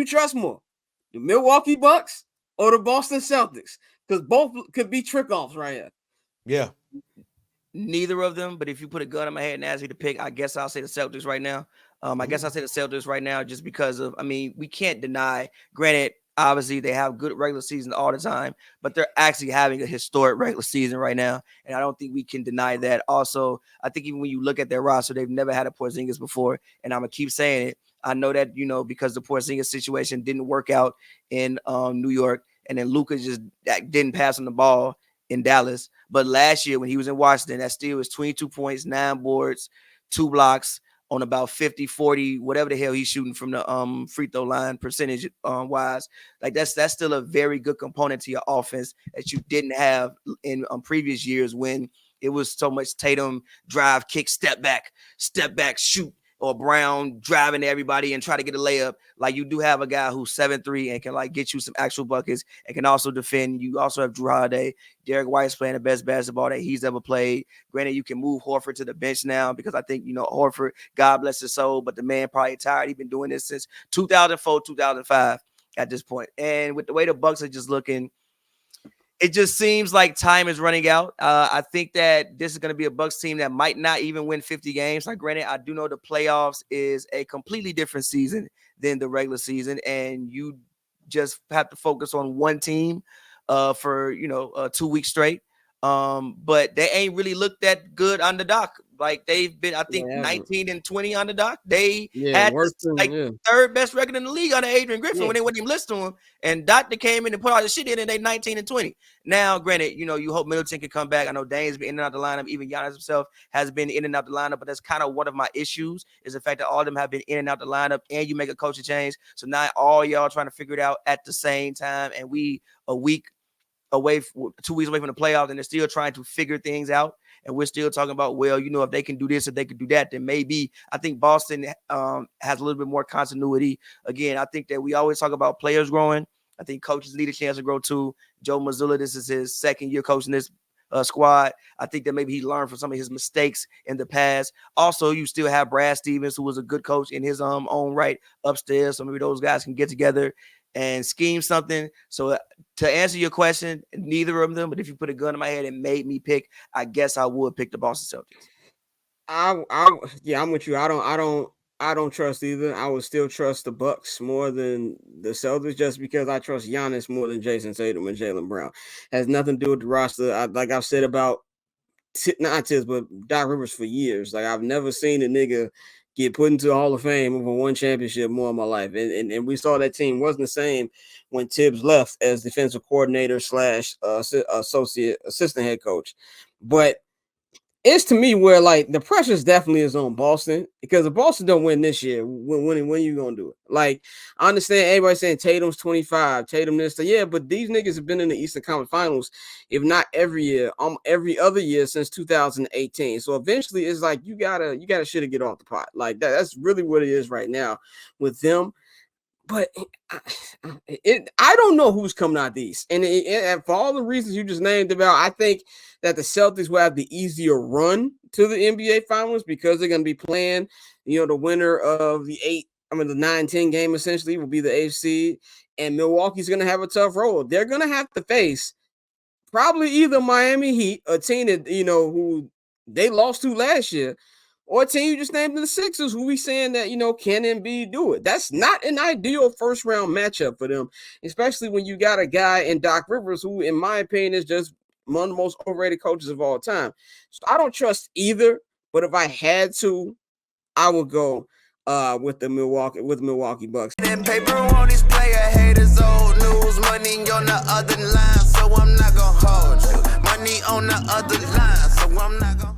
you trust more, the Milwaukee Bucks or the Boston Celtics? Because both could be trick-offs right here. Yeah. Neither of them, but if you put a gun in my head and ask me to pick, I guess I'll say the Celtics right now. I guess I'll say the Celtics right now just because of, we can't deny, granted, obviously they have good regular season all the time, but they're actually having a historic regular season right now, and I don't think we can deny that. Also, I think even when you look at their roster, they've never had a Porzingis before, and I'm going to keep saying it. I know that, because the Porzingis situation didn't work out in New York, and then Luka just didn't pass on the ball in Dallas. But last year when he was in Washington, that still was 22 points, 9 boards, 2 blocks on about 50, 40, whatever the hell he's shooting from the free throw line percentage wise. Like that's still a very good component to your offense that you didn't have in previous years when it was so much Tatum drive, kick, step back, shoot, or Brown driving everybody and try to get a layup. Like you do have a guy who's 7'3" and can like get you some actual buckets and can also defend. You also have Drew Holiday. Derek White's playing the best basketball that he's ever played. Granted, you can move Horford to the bench now because I think, Horford, God bless his soul, but the man probably tired. He's been doing this since 2004, 2005 at this point. And with the way the Bucks are just looking, it just seems like time is running out. I think that this is going to be a Bucks team that might not even win 50 games. Like, granted, I do know the playoffs is a completely different season than the regular season, and you just have to focus on one team for 2 weeks straight. But they ain't really looked that good on the dock. Like they've been, I think, 19-20 on the dock. They had third best record in the league under Adrian Griffin when they wouldn't even listen to him. And Doctor came in and put all the shit in, and they 19-20. Now, granted, you hope Middleton can come back. I know Dane's been in and out the lineup. Even Giannis himself has been in and out the lineup. But that's kind of one of my issues is the fact that all of them have been in and out the lineup, and you make a coaching change. So now all y'all trying to figure it out at the same time, and we a week away, 2 weeks away from the playoffs, and they're still trying to figure things out. And we're still talking about, well, if they can do this, if they can do that, then maybe. I think Boston has a little bit more continuity. Again, I think that we always talk about players growing. I think coaches need a chance to grow too. Joe Mazzulla, this is his second year coaching this squad. I think that maybe he learned from some of his mistakes in the past. Also, you still have Brad Stevens, who was a good coach in his own right upstairs. So maybe those guys can get together and scheme something. So to answer your question, neither of them, but if you put a gun in my head and made me pick, I guess I would pick the Boston Celtics. I'm with you. I don't trust either. I would still trust the Bucks more than the Celtics just because I trust Giannis more than Jason Tatum and Jaylen Brown. Has nothing to do with the roster. Like I've said about not Tibbs, but Doc Rivers for years. Like I've never seen a nigga get put into the Hall of Fame over one championship more in my life. And we saw that team wasn't the same when Tibbs left as defensive coordinator / assistant head coach. But it's to me where like the pressure definitely is on Boston because if Boston don't win this year, when you gonna do it? Like I understand everybody saying Tatum's 25, Tatum this, yeah, but these niggas have been in the Eastern Confernce Finals, if not every year, every other year since 2018. So eventually, it's like you gotta shit to get off the pot. Like that's really what it is right now with them. But I don't know who's coming out of these. And for all the reasons you just named about, I think that the Celtics will have the easier run to the NBA Finals because they're going to be playing, the winner of the 9-10 game essentially will be the 8th seed. And Milwaukee's going to have a tough road. They're going to have to face probably either Miami Heat, a team that, who they lost to last year, or a team you just named the Sixers, who we saying that, can Embiid do it? That's not an ideal first-round matchup for them, especially when you got a guy in Doc Rivers who, in my opinion, is just one of the most overrated coaches of all time. So I don't trust either, but if I had to, I would go with the Milwaukee Bucks. Then paper on these player haters, old news, money on the other line, so I'm not gonna hold you. Money on the other line, so I'm not gonna